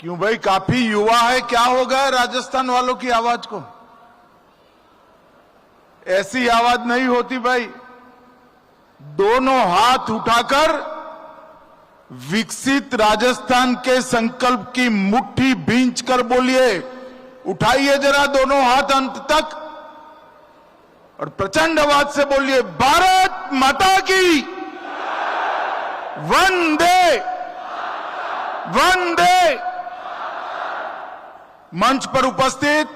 क्यों भाई, काफी युवा है, क्या हो गया राजस्थान वालों की आवाज को? ऐसी आवाज नहीं होती भाई। दोनों हाथ उठाकर विकसित राजस्थान के संकल्प की मुट्ठी भींच कर बोलिए, उठाइए जरा दोनों हाथ अंत तक और प्रचंड आवाज से बोलिए, भारत माता की वंदे वंदे। मंच पर उपस्थित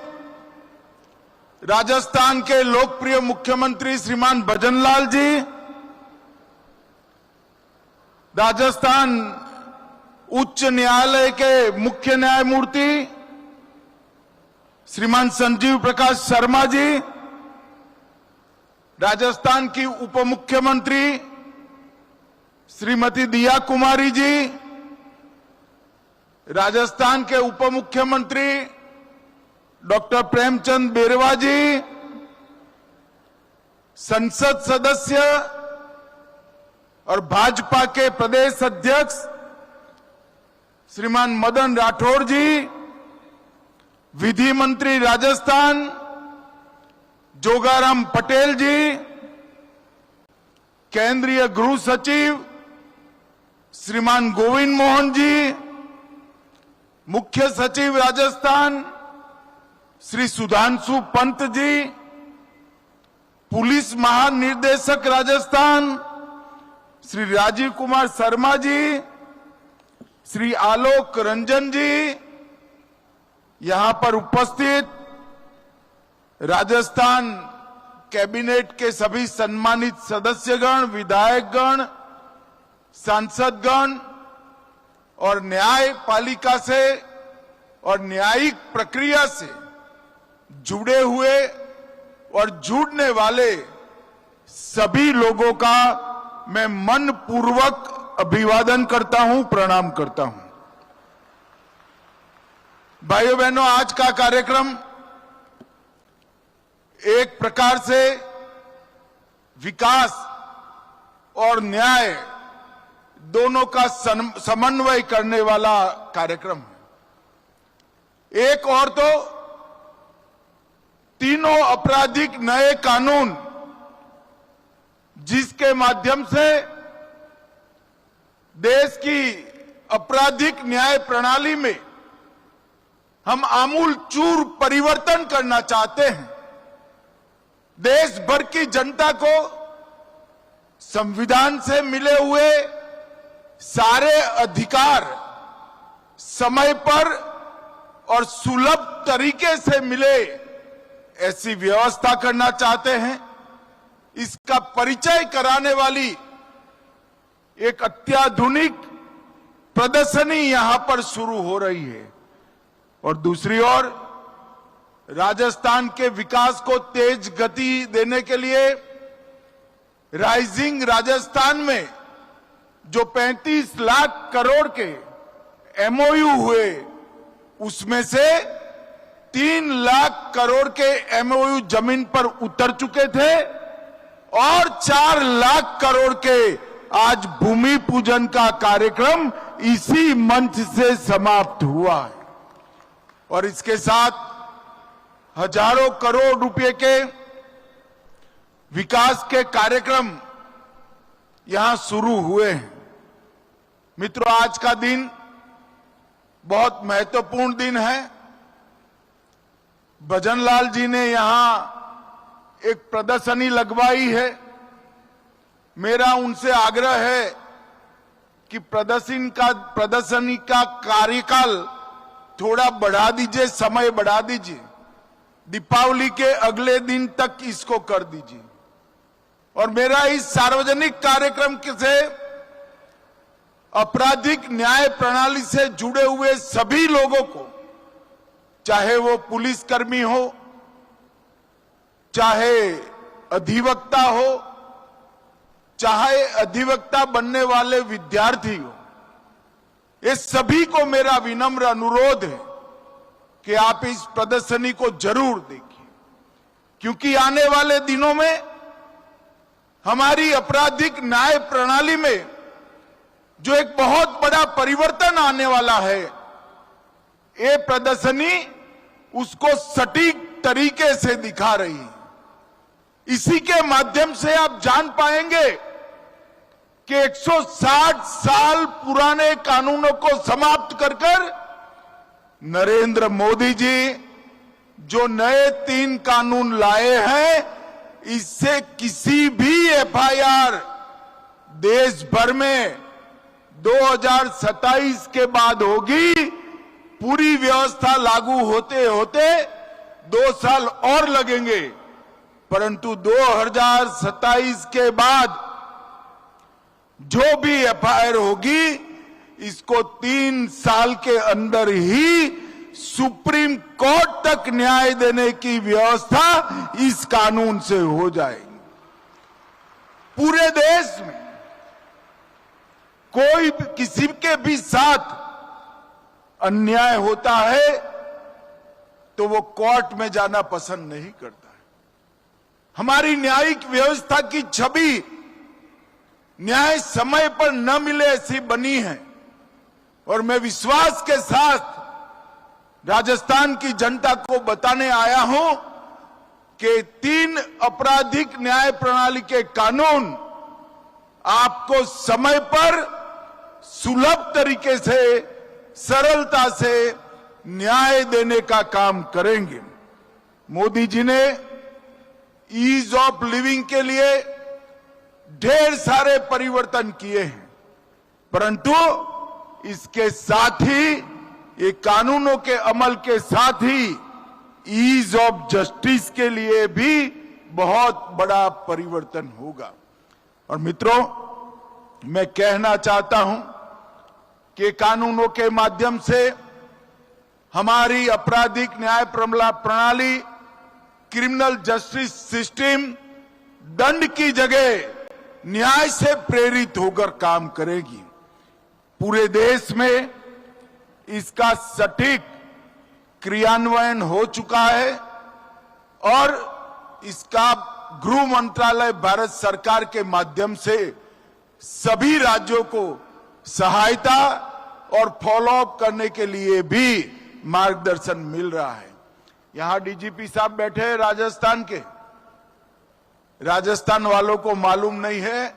राजस्थान के लोकप्रिय मुख्यमंत्री श्रीमान भजनलाल जी, राजस्थान उच्च न्यायालय के मुख्य न्यायमूर्ति श्रीमान संजीव प्रकाश शर्मा जी, राजस्थान की उप मुख्यमंत्री श्रीमती दिया कुमारी जी, राजस्थान के उप मुख्यमंत्री डॉक्टर प्रेमचंद बेरवा जी, संसद सदस्य और भाजपा के प्रदेश अध्यक्ष श्रीमान मदन राठौर जी, विधि मंत्री राजस्थान जोगाराम पटेल जी, केंद्रीय गृह सचिव श्रीमान गोविंद मोहन जी, मुख्य सचिव राजस्थान श्री सुधांशु पंत जी, पुलिस महानिदेशक राजस्थान श्री राजीव कुमार शर्मा जी, श्री आलोक रंजन जी, यहां पर उपस्थित राजस्थान कैबिनेट के सभी सम्मानित सदस्यगण, विधायकगण, सांसदगण और न्यायपालिका से और न्यायिक प्रक्रिया से जुड़े हुए और जुड़ने वाले सभी लोगों का मैं मनपूर्वक अभिवादन करता हूं, प्रणाम करता हूं। भाइयों बहनों, आज का कार्यक्रम एक प्रकार से विकास और न्याय दोनों का समन्वय करने वाला कार्यक्रम है। एक और तो तीनों आपराधिक नए कानून जिसके माध्यम से देश की आपराधिक न्याय प्रणाली में हम आमूल चूर परिवर्तन करना चाहते हैं। देश भर की जनता को संविधान से मिले हुए सारे अधिकार समय पर और सुलभ तरीके से मिले, ऐसी व्यवस्था करना चाहते हैं। इसका परिचय कराने वाली एक अत्याधुनिक प्रदर्शनी यहां पर शुरू हो रही है। और दूसरी ओर राजस्थान के विकास को तेज गति देने के लिए राइजिंग राजस्थान में जो 35 लाख करोड़ के एमओयू हुए, उसमें से 3 लाख करोड़ के एमओयू जमीन पर उतर चुके थे और 4 लाख करोड़ के आज भूमि पूजन का कार्यक्रम इसी मंच से समाप्त हुआ है। और इसके साथ हजारों करोड़ रुपए के विकास के कार्यक्रम यहां शुरू हुए हैं। मित्रों, आज का दिन बहुत महत्वपूर्ण दिन है। भजनलाल जी ने यहां एक प्रदर्शनी लगवाई है। मेरा उनसे आग्रह है कि प्रदर्शनी का कार्यकाल थोड़ा बढ़ा दीजिए, समय बढ़ा दीजिए, दीपावली के अगले दिन तक इसको कर दीजिए। और मेरा इस सार्वजनिक कार्यक्रम से आपराधिक न्याय प्रणाली से जुड़े हुए सभी लोगों को, चाहे वो पुलिसकर्मी हो, चाहे अधिवक्ता हो, चाहे अधिवक्ता बनने वाले विद्यार्थी हो, ये सभी को मेरा विनम्र अनुरोध है कि आप इस प्रदर्शनी को जरूर देखिए, क्योंकि आने वाले दिनों में हमारी आपराधिक न्याय प्रणाली में जो एक बहुत बड़ा परिवर्तन आने वाला है, ये प्रदर्शनी उसको सटीक तरीके से दिखा रही है। इसी के माध्यम से आप जान पाएंगे कि 160 साल पुराने कानूनों को समाप्त कर नरेंद्र मोदी जी जो नए 3 कानून लाए हैं, इससे किसी भी एफआईआर देश भर में 2027 के बाद होगी। पूरी व्यवस्था लागू होते होते 2 साल और लगेंगे, परंतु 2027 के बाद जो भी एफआईआर होगी, इसको 3 साल के अंदर ही सुप्रीम कोर्ट तक न्याय देने की व्यवस्था इस कानून से हो जाएगी। पूरे देश में कोई किसी के भी साथ अन्याय होता है तो वो कोर्ट में जाना पसंद नहीं करता है। हमारी न्यायिक व्यवस्था की छवि न्याय समय पर न मिले ऐसी बनी है, और मैं विश्वास के साथ राजस्थान की जनता को बताने आया हूं कि 3 आपराधिक न्याय प्रणाली के कानून आपको समय पर सुलभ तरीके से, सरलता से न्याय देने का काम करेंगे। मोदी जी ने ईज ऑफ लिविंग के लिए ढेर सारे परिवर्तन किए हैं, परंतु इसके साथ ही ये कानूनों के अमल के साथ ही ईज ऑफ जस्टिस के लिए भी बहुत बड़ा परिवर्तन होगा। और मित्रों, मैं कहना चाहता हूं कि कानूनों के माध्यम से हमारी आपराधिक न्याय प्रणाली, क्रिमिनल जस्टिस सिस्टम दंड की जगह न्याय से प्रेरित होकर काम करेगी। पूरे देश में इसका सटीक क्रियान्वयन हो चुका है और इसका गृह मंत्रालय भारत सरकार के माध्यम से सभी राज्यों को सहायता और फॉलोअप करने के लिए भी मार्गदर्शन मिल रहा है। यहां डीजीपी साहब बैठे हैं राजस्थान के। राजस्थान वालों को मालूम नहीं है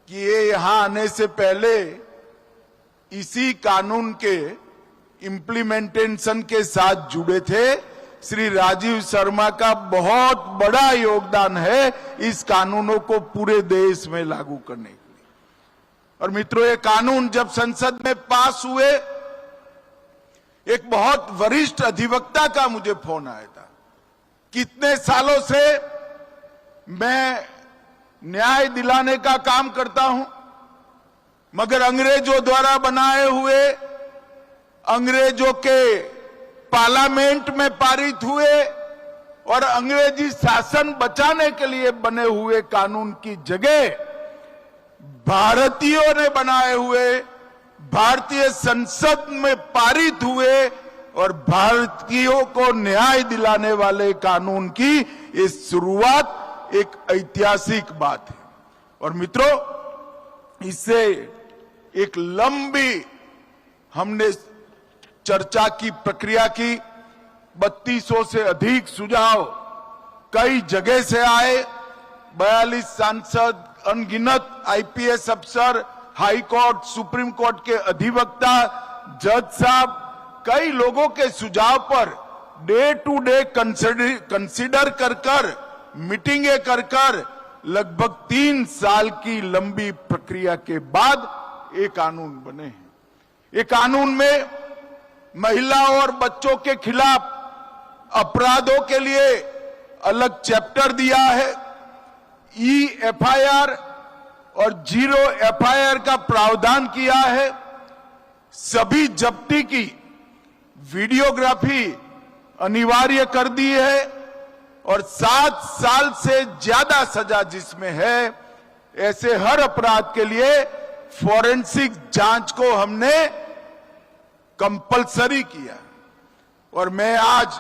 कि ये यहां आने से पहले इसी कानून के इम्प्लीमेंटेशन के साथ जुड़े थे। श्री राजीव शर्मा का बहुत बड़ा योगदान है इस कानूनों को पूरे देश में लागू करने के लिए। और मित्रों, ये कानून जब संसद में पास हुए, एक बहुत वरिष्ठ अधिवक्ता का मुझे फोन आया था। कितने सालों से मैं न्याय दिलाने का काम करता हूं, मगर अंग्रेजों द्वारा बनाए हुए, अंग्रेजों के पार्लियामेंट में पारित हुए और अंग्रेजी शासन बचाने के लिए बने हुए कानून की जगह भारतीयों ने बनाए हुए, भारतीय संसद में पारित हुए और भारतीयों को न्याय दिलाने वाले कानून की ये शुरुआत एक ऐतिहासिक बात है। और मित्रों, इससे एक लंबी हमने चर्चा की प्रक्रिया की। 3200 से अधिक सुझाव कई जगह से आए। 42 सांसद, अनगिनत आईपीएस अफसर, हाई कोर्ट, सुप्रीम कोर्ट के अधिवक्ता, जज साहब, कई लोगों के सुझाव per day to day consider कर मीटिंगें कर लगभग 3 साल की लंबी प्रक्रिया के बाद ये कानून बने हैं। ये कानून में महिला और बच्चों के खिलाफ अपराधों के लिए अलग चैप्टर दिया है। एफआईआर और 0 एफआईआर का प्रावधान किया है। सभी जब्ती की वीडियोग्राफी अनिवार्य कर दी है और 7 साल से ज्यादा सजा जिसमें है, ऐसे हर अपराध के लिए फॉरेंसिक जांच को हमने कंपलसरी किया। और मैं आज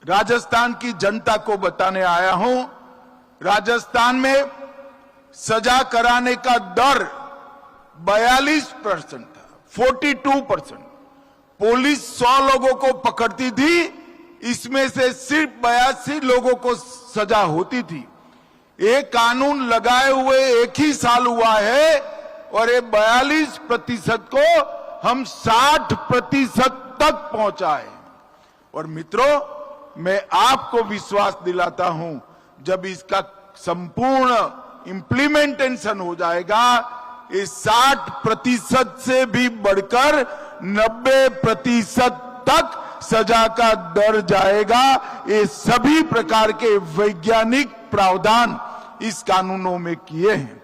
राजस्थान की जनता को बताने आया हूं, राजस्थान में सजा कराने का दर 42% था, 42%। पुलिस 100 लोगों को पकड़ती थी, इसमें से सिर्फ 82 लोगों को सजा होती थी। ये कानून लगाए हुए 1 ही साल हुआ है और ये 42% को हम 60% तक पहुंचाए। और मित्रों, मैं आपको विश्वास दिलाता हूं, जब इसका संपूर्ण इंप्लीमेंटेशन हो जाएगा, ये 60% से भी बढ़कर 90% तक सजा का दर जाएगा। ये सभी प्रकार के वैज्ञानिक प्रावधान इस कानूनों में किए हैं।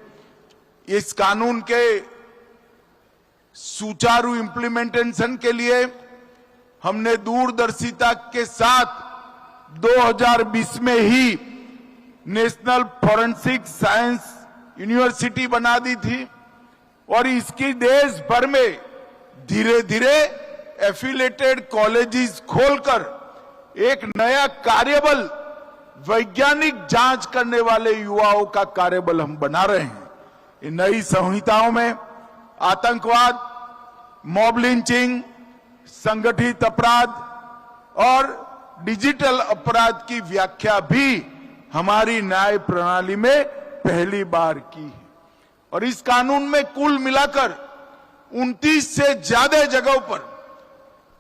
इस कानून के सुचारू इंप्लीमेंटेशन के लिए हमने दूरदर्शिता के साथ 2020 में ही नेशनल फॉरेंसिक साइंस यूनिवर्सिटी बना दी थी और इसकी देश भर में धीरे धीरे एफिलेटेड कॉलेजेस खोलकर एक नया कार्यबल, वैज्ञानिक जांच करने वाले युवाओं का कार्यबल हम बना रहे हैं। इन नई संहिताओं में आतंकवाद, मॉब लिंचिंग, संगठित अपराध और डिजिटल अपराध की व्याख्या भी हमारी न्याय प्रणाली में पहली बार की है। और इस कानून में कुल मिलाकर 29 से ज्यादा जगहों पर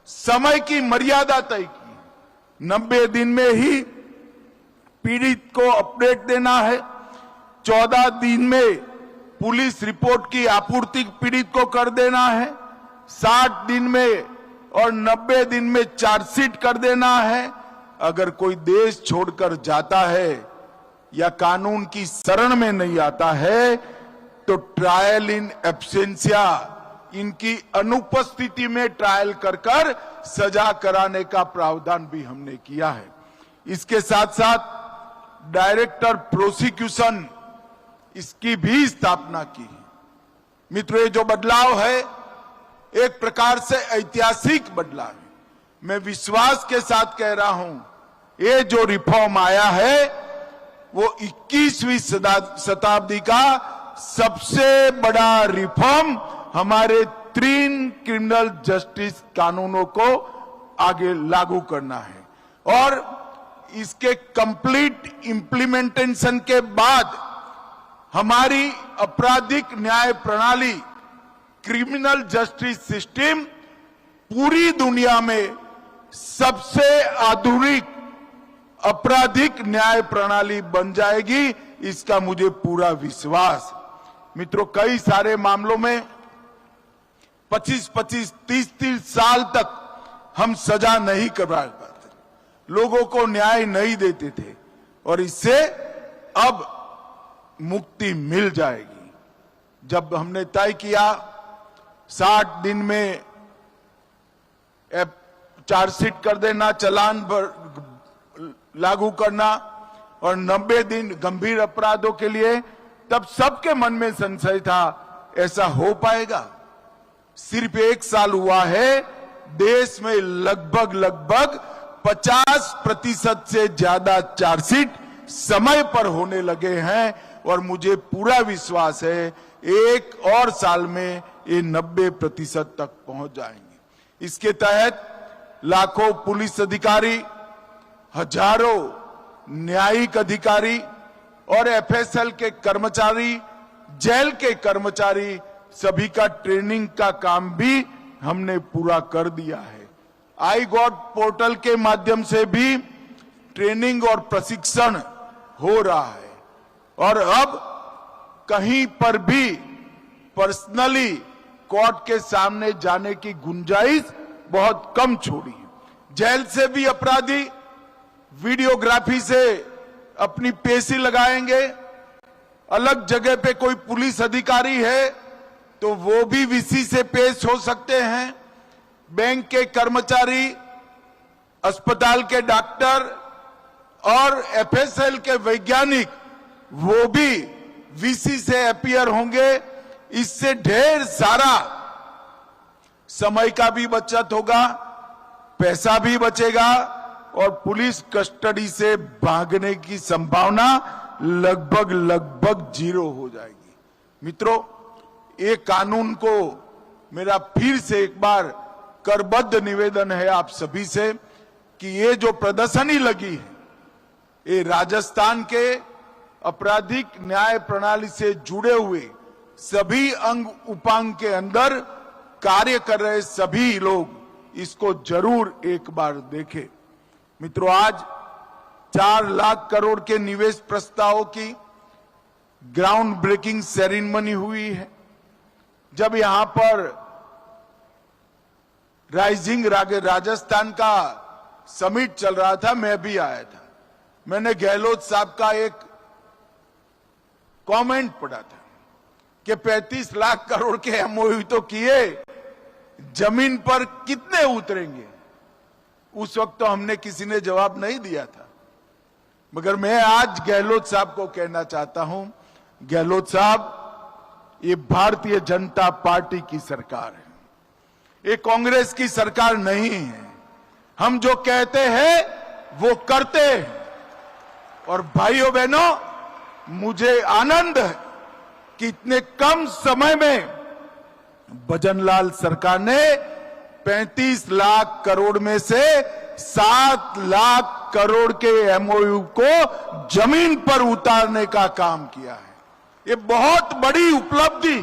समय की मर्यादा तय की। 90 दिन में ही पीड़ित को अपडेट देना है, 14 दिन में पुलिस रिपोर्ट की आपूर्ति पीड़ित को कर देना है, 60 दिन में और 90 दिन में चार्जशीट कर देना है। अगर कोई देश छोड़कर जाता है या कानून की शरण में नहीं आता है तो ट्रायल इन एब्सेंशिया, इनकी अनुपस्थिति में ट्रायल कर सजा कराने का प्रावधान भी हमने किया है। इसके साथ साथ डायरेक्टर प्रोसिक्यूशन, इसकी भी स्थापना की है। मित्रों, ये जो बदलाव है एक प्रकार से ऐतिहासिक बदलाव है। मैं विश्वास के साथ कह रहा हूं, ये जो रिफॉर्म आया है वो 21वीं शताब्दी का सबसे बड़ा रिफॉर्म हमारे 3 क्रिमिनल जस्टिस कानूनों को आगे लागू करना है। और इसके कंप्लीट इंप्लीमेंटेशन के बाद हमारी आपराधिक न्याय प्रणाली, क्रिमिनल जस्टिस सिस्टम पूरी दुनिया में सबसे आधुनिक आपराधिक न्याय प्रणाली बन जाएगी, इसका मुझे पूरा विश्वास। मित्रों, कई सारे मामलों में 25-25, 30-30 साल तक हम सजा नहीं करवा पाते, लोगों को न्याय नहीं देते थे और इससे अब मुक्ति मिल जाएगी। जब हमने तय किया 60 दिन में चार्जशीट कर देना, चालान लागू करना और 90 दिन गंभीर अपराधों के लिए, तब सबके मन में संशय था ऐसा हो पाएगा। सिर्फ 1 साल हुआ है, देश में लगभग 50% से ज्यादा चार्जशीट समय पर होने लगे हैं और मुझे पूरा विश्वास है 1 और साल में ये 90% तक पहुंच जाएंगे। इसके तहत लाखों पुलिस अधिकारी, हजारों न्यायिक अधिकारी और एफएसएल के कर्मचारी, जेल के कर्मचारी, सभी का ट्रेनिंग का काम भी हमने पूरा कर दिया है। आई गॉट पोर्टल के माध्यम से भी ट्रेनिंग और प्रशिक्षण हो रहा है और अब कहीं पर भी पर्सनली कोर्ट के सामने जाने की गुंजाइश बहुत कम छोड़ी है। जेल से भी अपराधी वीडियोग्राफी से अपनी पेशी लगाएंगे। अलग जगह पे कोई पुलिस अधिकारी है तो वो भी वीसी से पेश हो सकते हैं। बैंक के कर्मचारी, अस्पताल के डॉक्टर और एफएसएल के वैज्ञानिक वो भी वीसी से अपीयर होंगे। इससे ढेर सारा समय का भी बचत होगा, पैसा भी बचेगा और पुलिस कस्टडी से भागने की संभावना लगभग 0 हो जाएगी। मित्रों, ये कानून को मेरा फिर से एक बार करबद्ध निवेदन है आप सभी से कि ये जो प्रदर्शनी लगी है, ये राजस्थान के आपराधिक न्याय प्रणाली से जुड़े हुए सभी अंग उपांग के अंदर कार्य कर रहे सभी लोग इसको जरूर एक बार देखें। मित्रों, आज 4 लाख करोड़ के निवेश प्रस्तावों की ग्राउंड ब्रेकिंग सेरेमनी हुई है। जब यहां पर राइजिंग राजस्थान का समिट चल रहा था, मैं भी आया था। मैंने गहलोत साहब का एक कमेंट पढ़ा था कि 35 लाख करोड़ के एमओयू तो किए, जमीन पर कितने उतरेंगे। उस वक्त तो हमने किसी ने जवाब नहीं दिया था, मगर मैं आज गहलोत साहब को कहना चाहता हूं, गहलोत साहब, ये भारतीय जनता पार्टी की सरकार है, ये कांग्रेस की सरकार नहीं है। हम जो कहते हैं वो करते हैं। और भाइयों बहनों, मुझे आनंद है कि इतने कम समय में भजनलाल सरकार ने 35 लाख करोड़ में से 7 लाख करोड़ के एमओयू को जमीन पर उतारने का काम किया है। ये बहुत बड़ी उपलब्धि,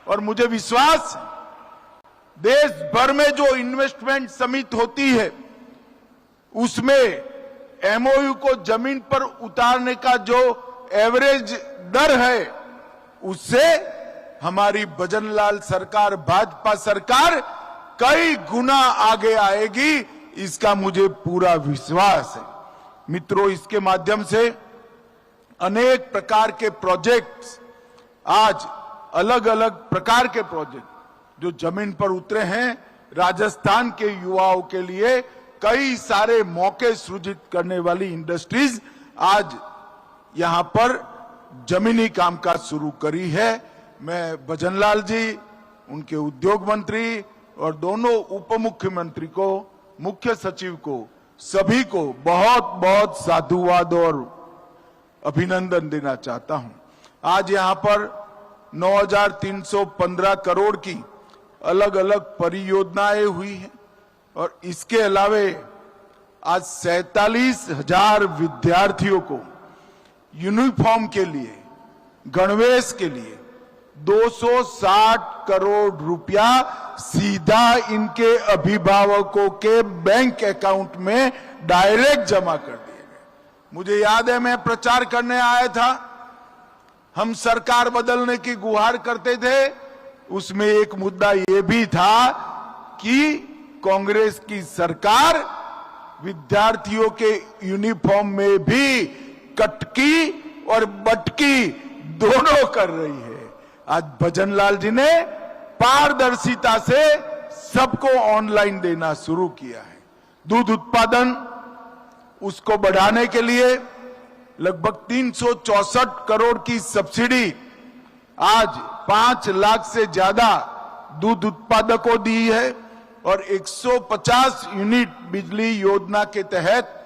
और मुझे विश्वास है देश भर में जो इन्वेस्टमेंट समिट होती है उसमें एमओयू को जमीन पर उतारने का जो एवरेज दर है उससे हमारी भजनलाल सरकार, भाजपा सरकार कई गुना आगे आएगी, इसका मुझे पूरा विश्वास है। मित्रों, इसके माध्यम से अनेक प्रकार के प्रोजेक्ट्स, आज अलग अलग प्रकार के प्रोजेक्ट जो जमीन पर उतरे हैं, राजस्थान के युवाओं के लिए कई सारे मौके सृजित करने वाली इंडस्ट्रीज आज यहां पर जमीनी कामकाज शुरू करी है। मैं भजनलाल जी, उनके उद्योग मंत्री और दोनों उप मुख्यमंत्री को, मुख्य सचिव को, सभी को बहुत बहुत साधुवाद और अभिनंदन देना चाहता हूं। आज यहां पर 9,315 करोड़ की अलग अलग परियोजनाएं हुई हैं, और इसके अलावे आज 47,000 विद्यार्थियों को यूनिफॉर्म के लिए, गणवेश के लिए 260 करोड़ रुपया सीधा इनके अभिभावकों के बैंक अकाउंट में डायरेक्ट जमा कर दिए गए। मुझे याद है, मैं प्रचार करने आया था, हम सरकार बदलने की गुहार करते थे, उसमें एक मुद्दा यह भी था कि कांग्रेस की सरकार विद्यार्थियों के यूनिफॉर्म में भी कटकी और बटकी दोनों कर रही है। आज भजनलाल जी ने पारदर्शिता से सबको ऑनलाइन देना शुरू किया है। दूध उत्पादन, उसको बढ़ाने के लिए लगभग 364 करोड़ की सब्सिडी आज 5 लाख से ज्यादा दूध उत्पादकों दी है, और 150 यूनिट बिजली योजना के तहत,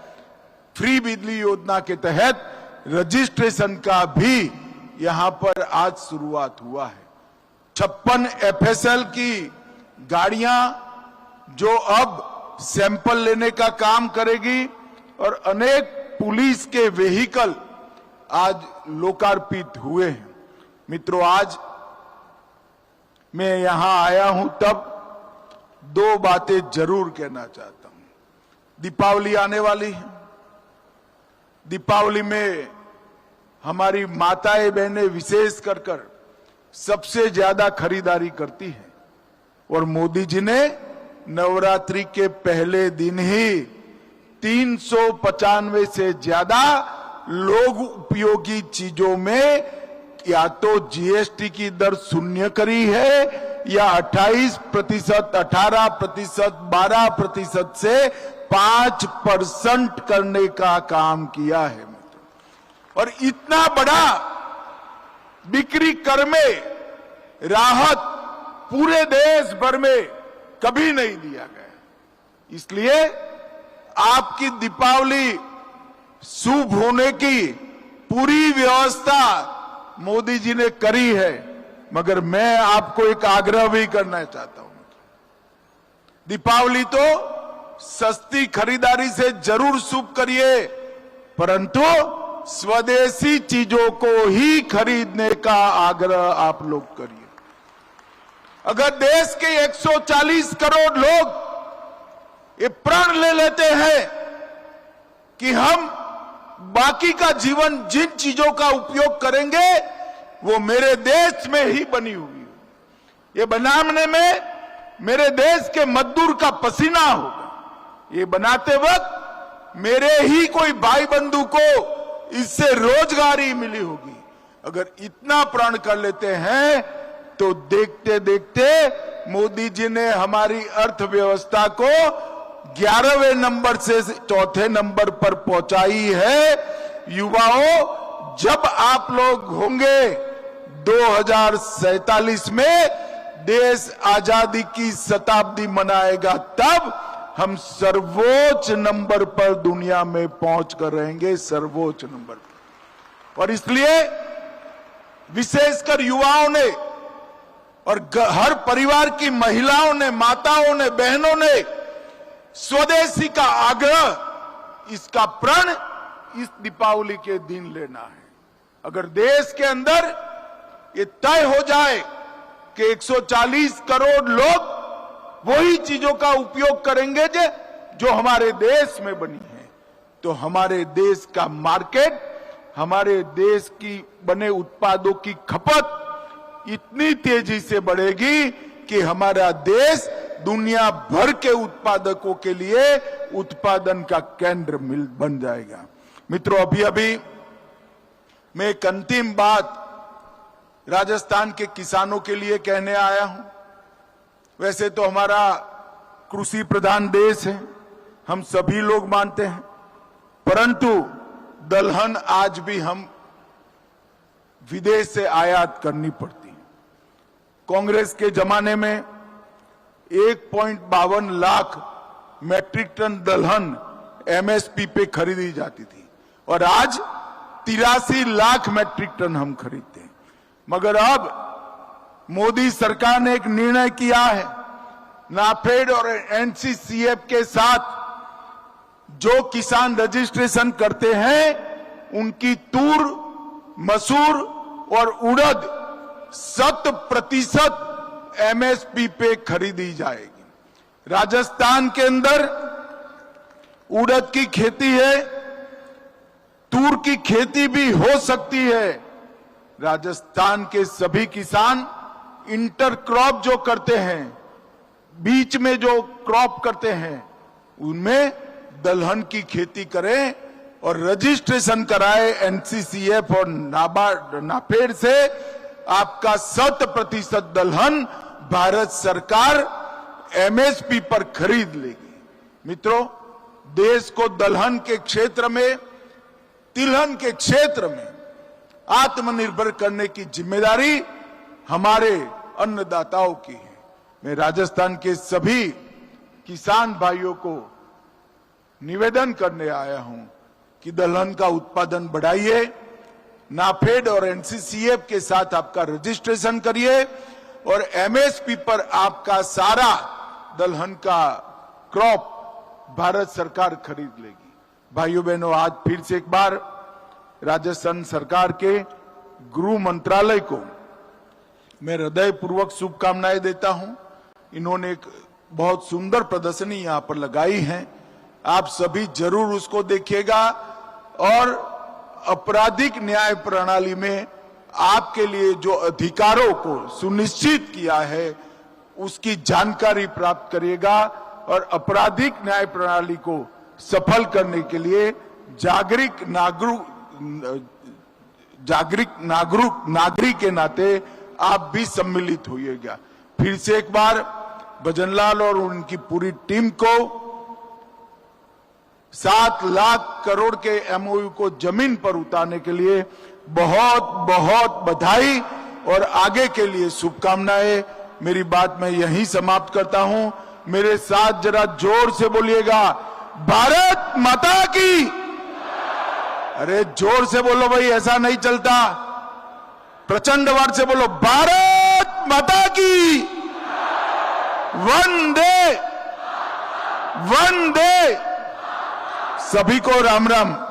फ्री बिजली योजना के तहत रजिस्ट्रेशन का भी यहां पर आज शुरुआत हुआ है। 56 एफएसएल की गाड़ियां जो अब सैंपल लेने का काम करेगी, और अनेक पुलिस के व्हीकल आज लोकार्पित हुए हैं। मित्रों, आज मैं यहां आया हूं तब 2 बातें जरूर कहना चाहता हूं। दीपावली आने वाली है। दीपावली में हमारी माताएं बहनें विशेष कर सबसे ज्यादा खरीदारी करती हैं, और मोदी जी ने नवरात्रि के पहले दिन ही 395 से ज्यादा लोग उपयोगी चीजों में या तो जीएसटी की दर शून्य करी है, या 28%, 18%, 12% से 5% करने का काम किया है। और इतना बड़ा बिक्री कर में राहत पूरे देश भर में कभी नहीं दिया गया। इसलिए आपकी दीपावली शुभ होने की पूरी व्यवस्था मोदी जी ने करी है, मगर मैं आपको एक आग्रह भी करना चाहता हूं। दीपावली तो सस्ती खरीदारी से जरूर शुभ करिए, परंतु स्वदेशी चीजों को ही खरीदने का आग्रह आप लोग करिए। अगर देश के 140 करोड़ लोग ये प्रण ले लेते हैं कि हम बाकी का जीवन जिन चीजों का उपयोग करेंगे वो मेरे देश में ही बनी हुई, ये बनाने में मेरे देश के मजदूर का पसीना होगा, ये बनाते वक्त मेरे ही कोई भाई बंधु को इससे रोजगारी मिली होगी। अगर इतना प्रण कर लेते हैं तो देखते देखते मोदी जी ने हमारी अर्थव्यवस्था को 11वें नंबर से 4थे नंबर पर पहुंचाई है। युवाओं, जब आप लोग होंगे 2047 में देश आजादी की शताब्दी मनाएगा, तब हम सर्वोच्च नंबर पर दुनिया में पहुंच कर रहेंगे, सर्वोच्च नंबर पर। और इसलिए विशेषकर युवाओं ने और हर परिवार की महिलाओं ने, माताओं ने, बहनों ने स्वदेशी का आग्रह, इसका प्रण इस दीपावली के दिन लेना है। अगर देश के अंदर ये तय हो जाए कि 140 करोड़ लोग वही चीजों का उपयोग करेंगे जो हमारे देश में बनी है, तो हमारे देश का मार्केट, हमारे देश की बने उत्पादों की खपत इतनी तेजी से बढ़ेगी कि हमारा देश दुनिया भर के उत्पादकों के लिए उत्पादन का केंद्र बन जाएगा। मित्रों, अभी मैं एक अंतिम बात राजस्थान के किसानों के लिए कहने आया हूं। वैसे तो हमारा कृषि प्रधान देश है, हम सभी लोग मानते हैं, परंतु दलहन आज भी हम विदेश से आयात करनी पड़ती है। कांग्रेस के जमाने में 1.52 लाख मैट्रिक टन दलहन एमएसपी पे खरीदी जाती थी और आज 83 लाख मैट्रिक टन हम खरीदते हैं। मगर अब मोदी सरकार ने एक निर्णय किया है, नाफेड और एनसीसीएफ के साथ जो किसान रजिस्ट्रेशन करते हैं उनकी तूर, मसूर और उड़द 100% एमएसपी पे खरीदी जाएगी। राजस्थान के अंदर उड़द की खेती है, तूर की खेती भी हो सकती है। राजस्थान के सभी किसान इंटर क्रॉप जो करते हैं, बीच में जो क्रॉप करते हैं, उनमें दलहन की खेती करें और रजिस्ट्रेशन कराए एनसीसीएफ और नाफेड से। आपका 100% दलहन भारत सरकार एमएसपी पर खरीद लेगी। मित्रों, देश को दलहन के क्षेत्र में, तिलहन के क्षेत्र में आत्मनिर्भर करने की जिम्मेदारी हमारे अन्नदाताओं की है। मैं राजस्थान के सभी किसान भाइयों को निवेदन करने आया हूं कि दलहन का उत्पादन बढ़ाइए, नाफेड और एनसीसीएफ के साथ आपका रजिस्ट्रेशन करिए और एमएसपी पर आपका सारा दलहन का क्रॉप भारत सरकार खरीद लेगी। भाइयों बहनों, आज फिर से एक बार राजस्थान सरकार के गृह मंत्रालय को मैं हृदयपूर्वक शुभकामनाएं देता हूं। इन्होंने एक बहुत सुंदर प्रदर्शनी यहां पर लगाई है, आप सभी जरूर उसको देखिएगा और आपराधिक न्याय प्रणाली में आपके लिए जो अधिकारों को सुनिश्चित किया है उसकी जानकारी प्राप्त करिएगा और आपराधिक न्याय प्रणाली को सफल करने के लिए नागरिक के नाते आप भी सम्मिलित होइएगा। फिर से एक बार भजनलाल और उनकी पूरी टीम को 7 लाख करोड़ के एमओयू को जमीन पर उतारने के लिए बहुत बहुत बधाई और आगे के लिए शुभकामनाएं। मेरी बात मैं यहीं समाप्त करता हूं। मेरे साथ जरा जोर से बोलिएगा, भारत माता की। अरे जोर से बोलो भाई, ऐसा नहीं चलता। प्रचंड आवाज से बोलो, भारत माता की। वंदे दे। सभी को राम राम।